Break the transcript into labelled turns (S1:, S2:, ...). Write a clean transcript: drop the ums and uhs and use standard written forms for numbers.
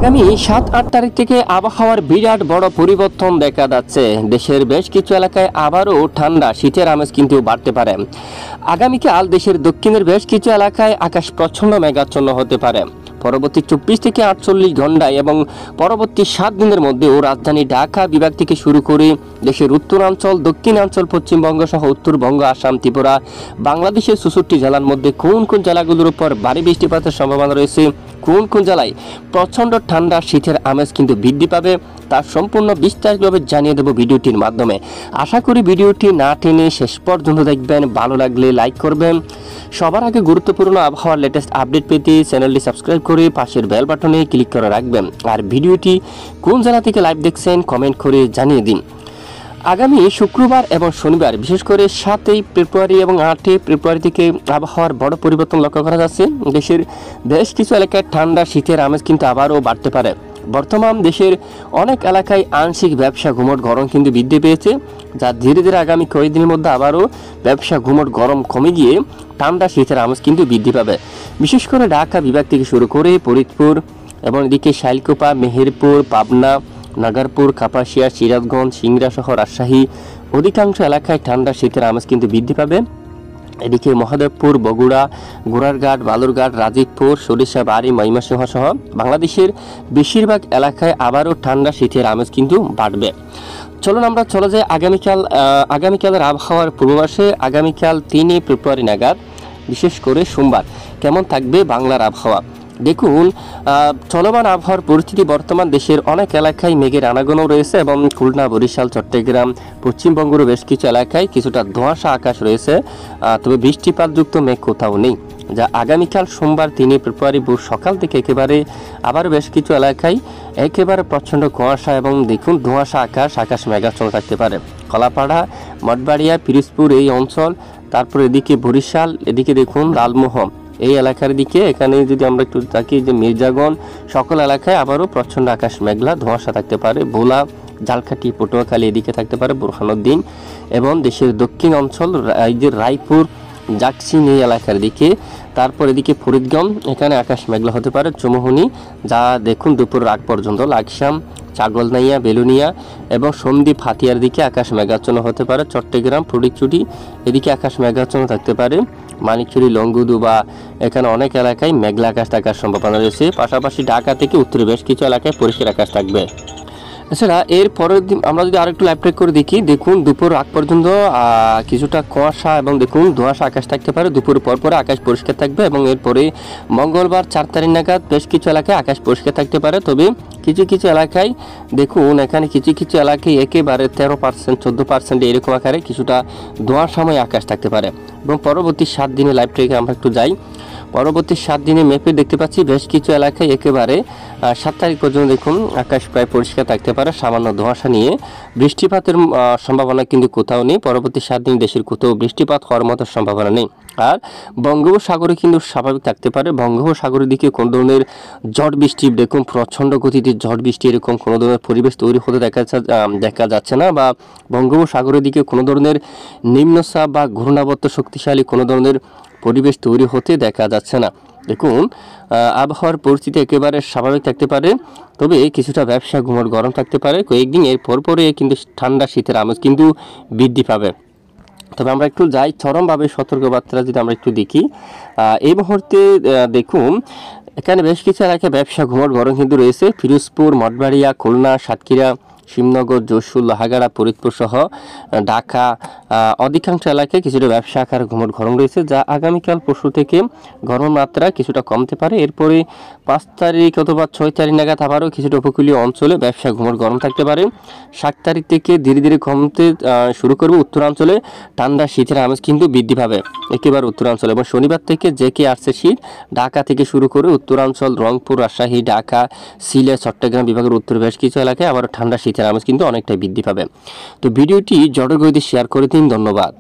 S1: আগামী ৭-৮ তারিখ থেকে আবহাওয়ার বিরাট বড় পরিবর্তন দেখা যাচ্ছে। দেশের বেশ কিছু এলাকায় আবারও ঠান্ডা শীতের আমেজ কিন্তু বাড়তে পারে। আগামীকাল দেশের দক্ষিণের বেশ কিছু এলাকায় আকাশ প্রচ্ছন্ন মেঘাচ্ছন্ন হতে পারে। পরবর্তী 24 থেকে 48 ঘন্টায় এবং পরবর্তী 7 দিনের মধ্যেও রাজধানী ঢাকা বিভাগ থেকে শুরু করে দেশের উত্তরাঞ্চল, দক্ষিণাঞ্চল, পশ্চিমবঙ্গ সহ উত্তরবঙ্গ, আসাম, ত্রিপুরা, বাংলাদেশের 64 জেলার মধ্যে কোন কোন জেলাগুলোর উপর ভারী বৃষ্টিপাতের সম্ভাবনা রয়েছে, কোন কোন জেলায় প্রচণ্ড ঠান্ডা শীতের আমেজ কিন্তু বৃদ্ধি পাবে, তার সম্পূর্ণ বিস্তারিতভাবে জানিয়ে দেব ভিডিওটির মাধ্যমে। আশা করি ভিডিওটি না টেনে শেষ পর্যন্ত দেখবেন। ভালো লাগলে লাইক করবেন। সবার আগে গুরুত্বপূর্ণ আবহাওয়ার লেটেস্ট আপডেট পেতে চ্যানেলটি সাবস্ক্রাইব করে পাশের বেল বাটনে ক্লিক করে রাখবেন। আর ভিডিওটি কোন জেলা থেকে লাইভ দেখছেন কমেন্ট করে জানিয়ে দিন। আগামী শুক্রবার এবং শনিবার বিশেষ করে 7 ফেব্রুয়ারি এবং 8 ফেব্রুয়ারি থেকে আবহাওয়ার বড় পরিবর্তন লক্ষ্য করা যাচ্ছে। দেশের বেশ কিছু এলাকায় ঠান্ডা শীতের আমেজ কিন্তু আবারও বাড়তে পারে। বর্তমান দেশের অনেক এলাকায় আংশিক ব্যবসা ঘুমট গরম কিন্তু বৃদ্ধি পেয়েছে, যা ধীরে ধীরে আগামী কয়েকদিনের মধ্যে আবারও ব্যবসা ঘুমট গরম কমে গিয়ে ঠান্ডা শীতের আমেজ কিন্তু বৃদ্ধি পাবে। বিশেষ করে ঢাকা বিভাগ থেকে শুরু করে ফরিদপুর এবং এদিকে শাইলকুপা, মেহেরপুর, পাবনা, নাগারপুর, কাপাসিয়া, সিরাজগঞ্জ, সিংড়া সহ রাজশাহী অধিকাংশ এলাকায় ঠান্ডা শীতের আমেজ কিন্তু বৃদ্ধি পাবে। এদিকে মহাদেবপুর, বগুড়া, গোড়ারঘাট, বালুরঘাট, রাজীবপুর, সরিষাবাড়ি, ময়মনসিংহ সহ বাংলাদেশের বেশিরভাগ এলাকায় আবারও ঠান্ডা শীতের আমেজ কিন্তু বাড়বে। চলুন আমরা চলে যাই আগামীকালের আবহাওয়ার পূর্বাভাসে। আগামীকাল 3 ফেব্রুয়ারি নাগাদ বিশেষ করে সোমবার কেমন থাকবে বাংলার আবহাওয়া। দেখুন, চলমান আবহাওয়ার পরিস্থিতি বর্তমান দেশের অনেক এলাকায় মেঘের আনাগোনাও রয়েছে এবং খুলনা, বরিশাল, চট্টগ্রাম, পশ্চিমবঙ্গের বেশ কিছু এলাকায় কিছুটা ধোঁয়াশা আকাশ রয়েছে, তবে বৃষ্টিপাতযুক্ত মেঘ কোথাও নেই। যা আগামীকাল সোমবার 3 ফেব্রুয়ারি ভোর সকাল থেকে একেবারে আবার বেশ কিছু এলাকায় একেবারে প্রচণ্ড কুয়াশা এবং দেখুন ধোঁয়াশা আকাশ মেঘাচ্ছন্ন থাকতে পারে। কলাপাড়া, মঠবাড়িয়া, পিরোজপুর এই অঞ্চল, তারপর এদিকে বরিশাল, এদিকে দেখুন লালমোহন এই এলাকার দিকে, এখানে যদি আমরা একটু তাকি যে মির্জাগঞ্জ সকল এলাকায় আবারও প্রচণ্ড আকাশ মেঘলা ধোঁয়াশা থাকতে পারে। ভোলা, ঝালকাঠি, পটুয়াখালী এদিকে থাকতে পারে বুরহানুদ্দিন এবং দেশের দক্ষিণ অঞ্চল রায়পুর, জাকসিন এই এলাকার দিকে, তারপর এদিকে ফরিদগঞ্জ এখানে আকাশ মেঘলা হতে পারে। চৌমুহনী যা দেখুন দুপুর রাত পর্যন্ত, লাকসাম, ছাগলনাইয়া, বেলুনিয়া এবং সন্দ্বীপ হাতিয়ার দিকে আকাশ মেঘাচ্ছন্ন হতে পারে। চট্টগ্রাম, ফটিকছড়ি এদিকে আকাশ মেঘাচ্ছন্ন থাকতে পারে। মানিকছড়ি, লংগুদু বা এখানে অনেক এলাকায় মেঘলা আকাশ থাকার সম্ভাবনা রয়েছে। পাশাপাশি ঢাকা থেকে উত্তরে বেশ কিছু এলাকায় পরিষ্কার আকাশ থাকবে। এছাড়া এর পরের দিন আমরা যদি আরেকটু লাইভ ট্রেক করে দেখি, দেখুন দুপুর আগ পর্যন্ত কিছুটা কুয়াশা এবং দেখুন ধোঁয়াশা আকাশ থাকতে পারে। দুপুর পরে আকাশ পরিষ্কার থাকবে এবং এরপরে মঙ্গলবার 4 তারিখ নাগাদ বেশ কিছু এলাকায় আকাশ পরিষ্কার থাকতে পারে। তবে কিছু কিছু এলাকায় দেখুন এখানে কিছু কিছু এলাকায় একেবারে 13%, 14% এরকম আকারে কিছুটা ধোঁয়াশাময় আকাশ থাকতে পারে। এবং পরবর্তী 7 দিনে লাইভ ট্রেকে আমরা একটু যাই। পরবর্তী 7 দিনে মেপে দেখতে পাচ্ছি বেশ কিছু এলাকায় একেবারে 7 তারিখ পর্যন্ত দেখুন আকাশ প্রায় পরিষ্কার থাকতে পারে, সামান্য ধোঁয়াশা নিয়ে। বৃষ্টিপাতের সম্ভাবনা কিন্তু কোথাও নেই। পরবর্তী 7 দিন দেশের কোথাও বৃষ্টিপাত হওয়ার মতো সম্ভাবনা নেই। আর বঙ্গোপসাগরে কিন্তু স্বাভাবিক থাকতে পারে। বঙ্গোপসাগরের দিকে কোনো ধরনের ঝড় বৃষ্টি দেখুন প্রচণ্ড গতিতে ঝড় বৃষ্টি এরকম কোনো ধরনের পরিবেশ তৈরি হতে দেখা যাচ্ছে না, বা বঙ্গোপসাগরের দিকে কোনো ধরনের নিম্নচাপ বা ঘূর্ণাবর্ত শক্তিশালী কোনো ধরনের পরিবেশ তৈরি হতে দেখা যাচ্ছে না। দেখুন আবহাওয়ার পরিস্থিতি একেবারে স্বাভাবিক থাকতে পারে, তবে কিছুটা ব্যবসা ঘুমট গরম থাকতে পারে। কয়েকদিন এর পরে কিন্তু ঠান্ডা শীতের আমেজ কিন্তু বৃদ্ধি পাবে। তবে আমরা একটু যাই চরমভাবে সতর্কবার্তা যদি আমরা একটু দেখি, এই মুহূর্তে দেখুন এখানে বেশ কিছু এলাকায় ব্যবসা ঘুমট গরম কিন্তু রয়েছে। ফিরোজপুর, মঠবাড়িয়া, খুলনা, সাতক্ষীরা, শিবনগর, যশোর, লোহাগাড়া, ফরিদপুর সহ ঢাকা অধিকাংশ এলাকায় কিছুটা ব্যবসা আকার ঘুমট গরম রয়েছে, যা আগামীকাল পরশু থেকে গরমের মাত্রা কিছুটা কমতে পারে। এরপরে 5 তারিখ অথবা 6 তারিখ নাগাদ আবারও কিছুটা উপকূলীয় অঞ্চলে ব্যবসা ঘুমট গরম থাকতে পারে। 7 তারিখ থেকে ধীরে ধীরে কমতে শুরু করবে। উত্তরাঞ্চলে ঠান্ডা শীতের আমেজ কিন্তু বৃদ্ধি পাবে একেবারে উত্তরাঞ্চলে। এবং শনিবার থেকে যে আসছে শীত, ঢাকা থেকে শুরু করে উত্তরাঞ্চল, রংপুর, রাজশাহী, ঢাকা, সিলেট, চট্টগ্রাম বিভাগের উত্তর বেশ কিছু এলাকায় আবার ঠান্ডা শীতের আমেজ কিন্তু অনেকটাই বৃদ্ধি পাবে। তো ভিডিওটি জনগণকে শেয়ার করে দিন। ধন্যবাদ।